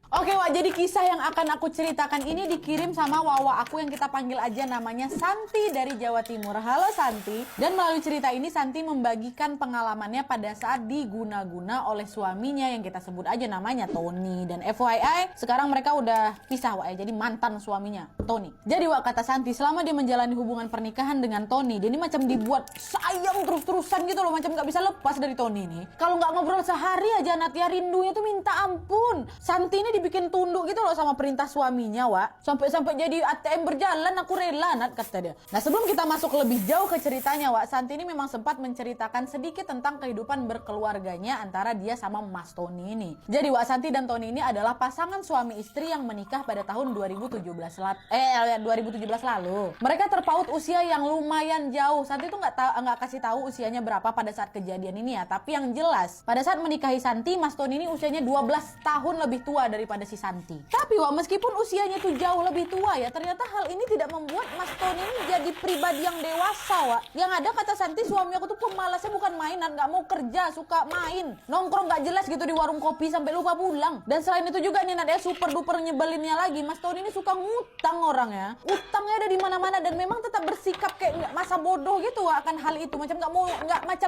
Oke Wak, jadi kisah yang akan aku ceritakan ini dikirim sama Wawa aku yang kita panggil aja namanya Santi dari Jawa Timur. Halo Santi. Dan melalui cerita ini Santi membagikan pengalamannya pada saat diguna-guna oleh suaminya yang kita sebut aja namanya Tony. Dan FYI, sekarang mereka udah pisah Wak ya, jadi mantan suaminya Tony. Jadi Wak, kata Santi, selama dia menjalani hubungan pernikahan dengan Tony, dia ini macam dibuat sayang terus-terusan gitu loh, macam gak bisa lepas dari Tony nih. Kalau nggak ngobrol sehari aja Natia rindunya tuh minta ampun. Santi ini dibikin tunduk gitu loh sama perintah suaminya Wak. Sampai jadi ATM berjalan aku rela Nat, kata dia. Nah sebelum kita masuk lebih jauh ke ceritanya Wak, Santi ini memang sempat menceritakan sedikit tentang kehidupan berkeluarganya antara dia sama Mas Tony ini. Jadi Wak, Santi dan Tony ini adalah pasangan suami istri yang menikah pada tahun 2017 lalu. Mereka terpaut usia yang lumayan jauh. Santi tuh nggak kasih tahu usianya berapa pada saat kejadian ini ya, tapi yang jelas pada saat menikahi Santi, Mas Tony ini usianya 12 tahun lebih tua daripada si Santi. Tapi Wak, meskipun usianya tuh jauh lebih tua ya, ternyata hal ini tidak membuat Mas Tony ini jadi pribadi yang dewasa Wak. Yang ada kata Santi, suami aku tuh pemalasnya bukan mainan, gak mau kerja, suka main, nongkrong gak jelas gitu di warung kopi sampai lupa pulang. Dan selain itu juga nih Nat, super duper nyebelinnya lagi, Mas Tony ini suka ngutang orangnya. Utangnya ada di mana-mana dan memang tetap bersikap kayak masa bodoh gitu Wak akan hal itu, macam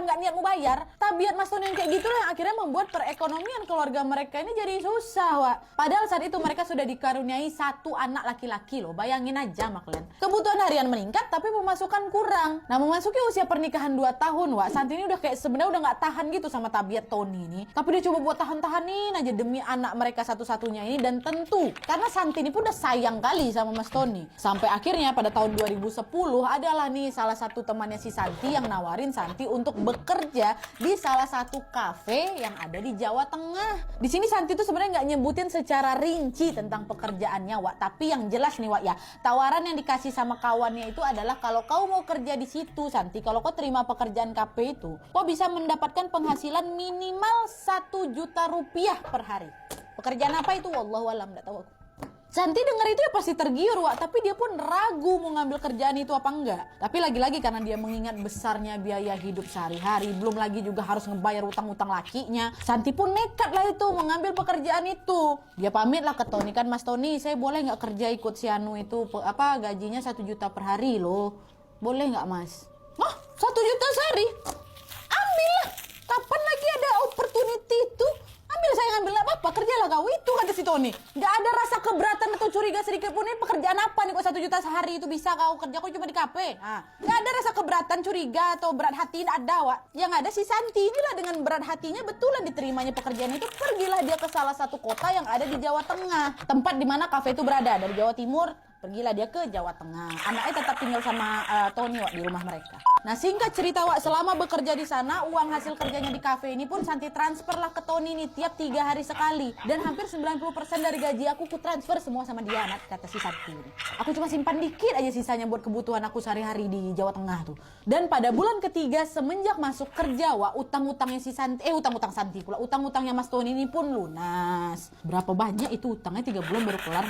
gak niat mau bayar. Tabiat Mas Tony yang kayak gitulah yang akhirnya membuat perekonomian keluarga mereka ini jadi susah Wak. Padahal saat itu mereka sudah dikaruniai satu anak laki-laki loh. Bayangin aja kalian. Kebutuhan harian meningkat tapi pemasukan kurang. Nah memasuki usia pernikahan 2 tahun Wak, Santi ini udah kayak sebenarnya udah gak tahan gitu sama tabiat Tony ini. Tapi dia coba buat tahan-tahanin aja demi anak mereka satu-satunya ini. Dan tentu karena Santi ini pun udah sayang kali sama Mas Tony. Sampai akhirnya pada tahun 2010 adalah nih salah satu temannya si Santi yang nawarin Santi untuk bekerja di salah satu kafe yang ada di Jawa Tengah. Di sini Santi tuh sebenarnya nggak nyebutin secara rinci tentang pekerjaannya Wak, tapi yang jelas nih Wak ya, tawaran yang dikasih sama kawannya itu adalah kalau kau mau kerja di situ Santi, kalau kau terima pekerjaan kafe itu, kau bisa mendapatkan penghasilan minimal 1 juta rupiah per hari. Pekerjaan apa itu? Wallahualam, nggak tahu aku. Santi denger itu ya pasti tergiur Wak, tapi dia pun ragu mau ngambil kerjaan itu apa enggak. Tapi lagi-lagi karena dia mengingat besarnya biaya hidup sehari-hari, belum lagi juga harus ngebayar utang-utang lakinya, Santi pun nekat lah itu mengambil pekerjaan itu. Dia pamit lah ke Tony, kan Mas Tony, saya boleh nggak kerja ikut si Anu itu, gajinya 1 juta per hari loh, boleh nggak Mas? Hah? 1 juta sehari? Ambil lah, kapan lagi ada opportunity itu? Ambil, saya ngambil apa-apa, kerjalah kau itu, kata si Tony. Gak ada rasa keberatan atau curiga sedikit pun, ini pekerjaan apa nih kok 1 juta sehari itu bisa kau kerja, kok cuma di kafe. Gak ada rasa keberatan, curiga atau berat hati, gak ada Wak. Yang ada si Santi inilah dengan berat hatinya betulan diterimanya pekerjaan itu. Pergilah dia ke salah satu kota yang ada di Jawa Tengah, tempat dimana kafe itu berada. Dari Jawa Timur pergilah dia ke Jawa Tengah. Anaknya tetap tinggal sama Tony Wak di rumah mereka. Nah singkat cerita Wak, selama bekerja di sana, uang hasil kerjanya di kafe ini pun Santi transfer lah ke Tony nih tiap 3 hari sekali. Dan hampir 90% dari gaji aku transfer semua sama dia Nat, kata si Santi. Aku cuma simpan dikit aja sisanya buat kebutuhan aku sehari-hari di Jawa Tengah tuh. Dan pada bulan ketiga semenjak masuk kerja Wak, utang-utangnya si Santi, utang-utang Santi pula, utang-utangnya Mas Tony ini pun lunas. Berapa banyak itu utangnya, 3 bulan baru kelar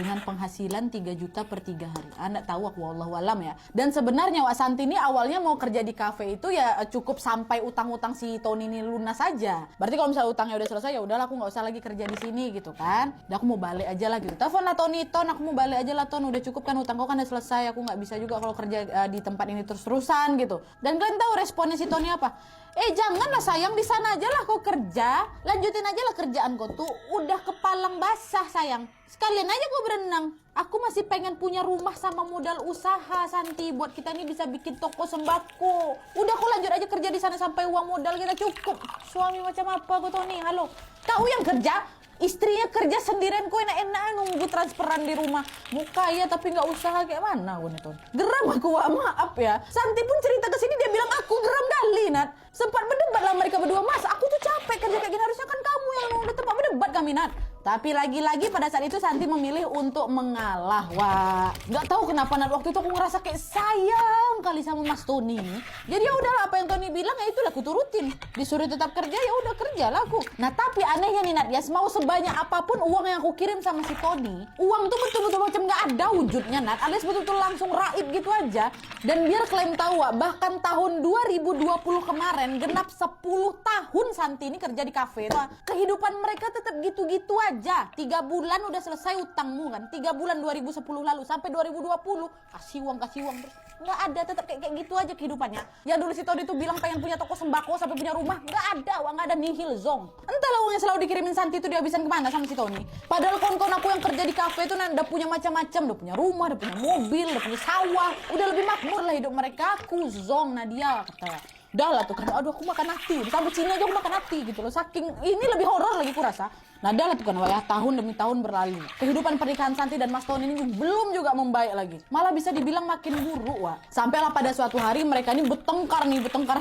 dengan penghasilan 3 juta per 3 hari. Anda tahu aku wallahualam ya. Dan sebenarnya Wak, Santi ini awalnya mau kerja di kafe itu ya cukup sampai utang-utang si Tony ini lunas aja. Berarti kalau misalnya utangnya udah selesai ya udahlah, aku nggak usah lagi kerja di sini gitu kan. Dan aku mau balik aja lah gitu. Telepon lah Tony, Ton, aku mau balik aja lah Ton, udah cukup kan utang kau kan udah selesai. Aku nggak bisa juga kalau kerja di tempat ini terus-terusan gitu. Dan kalian tahu responnya si Tony apa? Janganlah sayang, di sana aja lah kau kerja. Lanjutin aja lah kerjaan kau tuh. Udah kepalang basah sayang. Sekalian aja kau berenang. Aku masih pengen punya rumah sama modal usaha Santi, buat kita ini bisa bikin toko sembako. Udah kau lanjut aja kerja di sana sampai uang modal kita cukup. Suami macam apa kau Tony? Halo. Kau yang kerja, istrinya kerja sendirian, kau enak-enak nunggu transferan di rumah. Muka ya tapi nggak usaha kayak mana kau nih Ton? Geram aku Wak, maaf ya. Santi pun cerita ke sini dia bilang aku geram kali Nat. Sempat berdebat lah mereka berdua, Mas aku tuh capek kerja kayak gini, harusnya kan kamu yang udah tempat berdebat kami Nat. Tapi lagi-lagi pada saat itu Santi memilih untuk mengalah Wak. Gak tahu kenapa Nat, waktu itu aku ngerasa kayak sayang sayang kali sama Mas Tony. Jadi ya udahlah, apa yang Tony bilang ya itulah aku turutin. Disuruh tetap kerja ya udah kerja lah aku. Nah tapi anehnya nih Nat, ya mau sebanyak apapun uang yang aku kirim sama si Tony, uang tuh betul-betul macam nggak ada wujudnya Nat, alias betul-betul langsung raib gitu aja. Dan biar kalian tahu bahkan tahun 2020 kemarin genap 10 tahun Santi ini kerja di kafe tuh, kehidupan mereka tetap gitu-gitu aja. 3 bulan udah selesai utangmu kan, 3 bulan 2010 lalu sampai 2020 kasih uang terus nggak ada, tetap kayak gitu aja kehidupannya. Yang dulu si Tony tuh bilang pengen punya toko sembako sampai punya rumah, nggak ada uang, nggak ada, nihil zong. Entahlah uang yang selalu dikirimin Santi itu dihabisan kemana sama si Tony. Padahal kawan-kawan aku yang kerja di kafe itu udah punya macam-macam, udah punya rumah, udah punya mobil, udah punya sawah, udah lebih makmur lah hidup mereka. Aku zong Nadia katanya. Udah lah tuh kan, aduh aku makan hati, sampai sini aja aku makan hati gitu loh, saking ini lebih horor lagi kurasa. Nah dah lah tuh kan, ya tahun demi tahun berlalu, kehidupan pernikahan Santi dan Mas Tony ini belum juga membaik lagi, malah bisa dibilang makin buruk wah. Sampailah pada suatu hari mereka ini bertengkar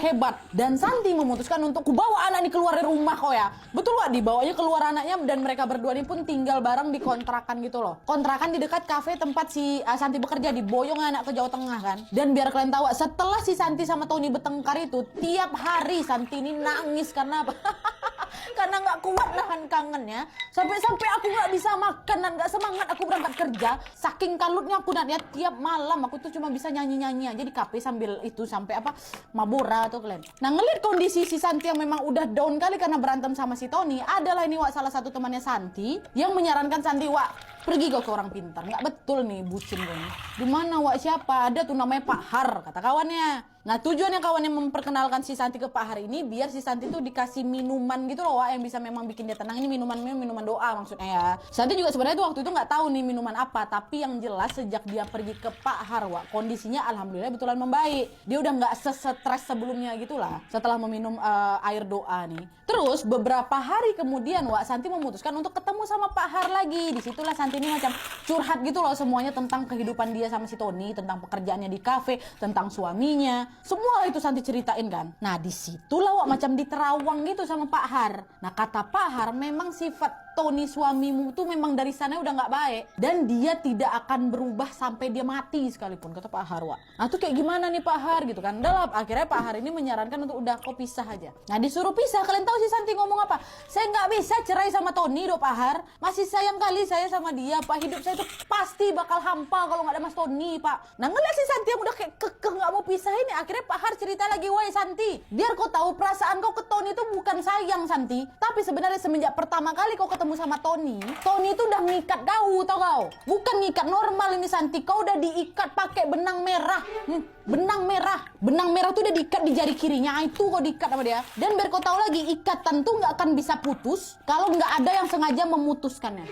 hebat, dan Santi memutuskan untuk bawa anak ini keluar dari rumah kok ya. Betul wah, dibawanya keluar anaknya, dan mereka berdua ini pun tinggal bareng di kontrakan gitu loh, kontrakan di dekat kafe tempat si Santi bekerja, diboyong anak ke Jawa Tengah kan. Dan biar kalian tahu, setelah si Santi sama Tony bertengkar itu, tiap hari Santi ini nangis karena apa? Karena nggak kuat nahan kangennya, sampai aku nggak bisa makan dan nggak semangat aku berangkat kerja. Saking kalutnya aku ya, tiap malam aku tuh cuma bisa nyanyi aja di kafe sambil itu sampai mabura tuh kalian. Nah ngeliat kondisi si Santi yang memang udah down kali karena berantem sama si Tony, adalah ini salah satu temannya Santi yang menyarankan Santi, pergi kau ke orang pintar. Nggak betul nih bucin gue nih. Di mana siapa? Ada tuh namanya Pak Har, kata kawannya. Nah tujuannya kawannya memperkenalkan si Santi ke Pak Har ini biar si Santi tuh dikasih minuman gitu loh yang bisa memang bikin dia tenang. Ini minuman doa maksudnya ya. Santi juga sebenarnya tuh waktu itu nggak tahu nih minuman apa, tapi yang jelas sejak dia pergi ke Pak Har kondisinya alhamdulillah betulan membaik. Dia udah nggak stres sebelumnya gitulah setelah meminum air doa nih. Terus beberapa hari kemudian Santi memutuskan untuk ketemu sama Pak Har lagi. Disitulah Santi ini macam curhat gitu loh semuanya tentang kehidupan dia sama si Tony, tentang pekerjaannya di kafe, tentang suaminya. Semua itu Santi ceritain kan. Nah disitulah macam diterawang gitu sama Pak Har. Nah kata Pak Har, memang sifat Tony suamimu tuh memang dari sana udah nggak baik dan dia tidak akan berubah sampai dia mati sekalipun, kata Pak Har. Nah tuh kayak gimana nih Pak Har gitu kan. Dalam akhirnya Pak Har ini menyarankan untuk udah kau pisah aja. Nah disuruh pisah, kalian tahu si Santi ngomong apa? Saya nggak bisa cerai sama Tony dong Pak Har, masih sayang kali saya sama dia Pak, hidup saya tuh pasti bakal hampa kalau nggak ada Mas Tony Pak. Nah ngeliat si Santi yang udah kayak kekeh nggak mau pisah ini, akhirnya Pak Har cerita lagi, woi Santi, biar kau tahu perasaan kau ke Tony itu bukan sayang Santi, tapi sebenarnya semenjak pertama kali kau ketemu sama Tony itu udah ngikat kau, tau kau? Bukan ngikat normal ini Santi, kau udah diikat pakai benang merah. Benang merah tuh udah diikat di jari kirinya, itu kau diikat sama dia. Dan biar kau tahu lagi, ikatan tuh nggak akan bisa putus kalau nggak ada yang sengaja memutuskannya.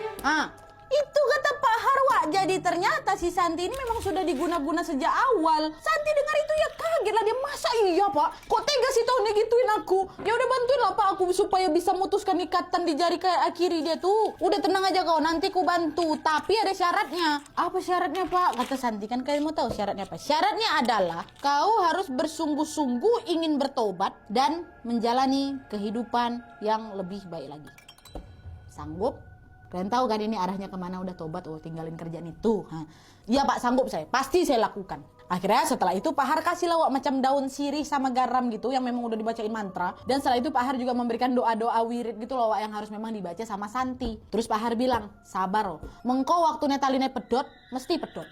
Itu kata Pak Har. Jadi ternyata si Santi ini memang sudah diguna-guna sejak awal. Santi dengar itu ya kaget lah dia, masa iya Pak? Kok tega si Tony gituin aku? Ya udah bantuin lah Pak aku supaya bisa mutuskan ikatan di jari kiri dia tuh. Udah tenang aja kau, nanti ku bantu. Tapi ada syaratnya. Apa syaratnya Pak? Kata Santi, kan kalian mau tahu syaratnya apa? Syaratnya adalah kau harus bersungguh-sungguh ingin bertobat dan menjalani kehidupan yang lebih baik lagi. Sanggup? Kalian tahu kan ini arahnya kemana, udah tobat, tinggalin kerjaan itu. Iya Pak, sanggup saya, pasti saya lakukan. Akhirnya setelah itu Pak Har kasih lah macam daun sirih sama garam gitu yang memang udah dibacain mantra. Dan setelah itu Pak Har juga memberikan doa-doa wirid gitu loh yang harus memang dibaca sama Santi. Terus Pak Har bilang, sabar mengkau waktu taline pedot, mesti pedot.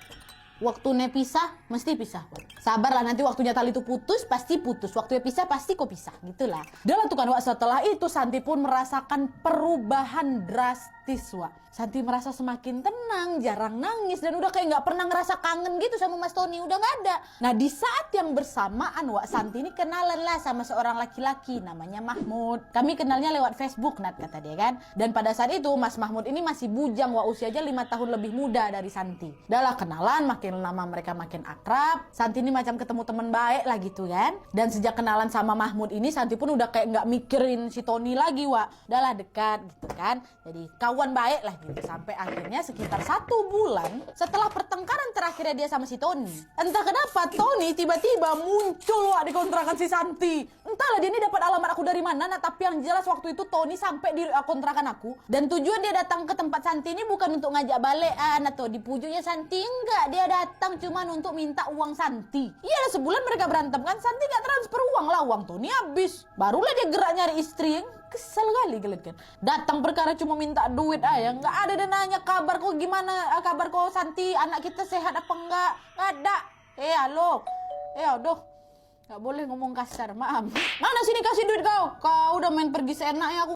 Waktunya pisah, mesti pisah. Sabarlah, nanti waktunya tali itu putus, pasti putus. Waktunya pisah, pasti kok pisah. Gitulah. Udah lah tuh kan, setelah itu Santi pun merasakan perubahan drastis, Santi merasa semakin tenang, jarang nangis, dan udah kayak nggak pernah ngerasa kangen gitu sama Mas Tony, udah nggak ada. Nah di saat yang bersamaan, Santi ini kenalan lah sama seorang laki-laki, namanya Mahmud. Kami kenalnya lewat Facebook, Nat, kata dia kan. Dan pada saat itu Mas Mahmud ini masih bujang, usianya 5 tahun lebih muda dari Santi. Udah lah kenalan, makin lama mereka makin akrab. Santi ini macam ketemu teman baik lah gitu kan. Dan sejak kenalan sama Mahmud ini, Santi pun udah kayak nggak mikirin si Tony lagi, Udahlah dekat gitu kan. Jadi kawan kelakuan baik lah gitu. Sampai akhirnya sekitar 1 bulan setelah pertengkaran terakhirnya dia sama si Tony, entah kenapa Tony tiba-tiba muncul di kontrakan si Santi. Entahlah dia ini dapat alamat aku dari mana, nah, tapi yang jelas waktu itu Tony sampai di kontrakan aku, dan tujuan dia datang ke tempat Santi ini bukan untuk ngajak balekan atau dipujuknya Santi, enggak. Dia datang cuman untuk minta uang Santi. Iyalah, sebulan mereka berantem kan, Santi nggak transfer uang lah, uang Tony habis. Barulah dia gerak nyari istri. Kesel kali kalian kan. Datang perkara cuma minta duit aja, nggak ada dia nanya kabar kok gimana, kabar kok Santi, anak kita sehat apa enggak, nggak ada. Halo, aduh, nggak boleh ngomong kasar, maaf. Mana sini kasih duit kau udah main pergi seenaknya aku.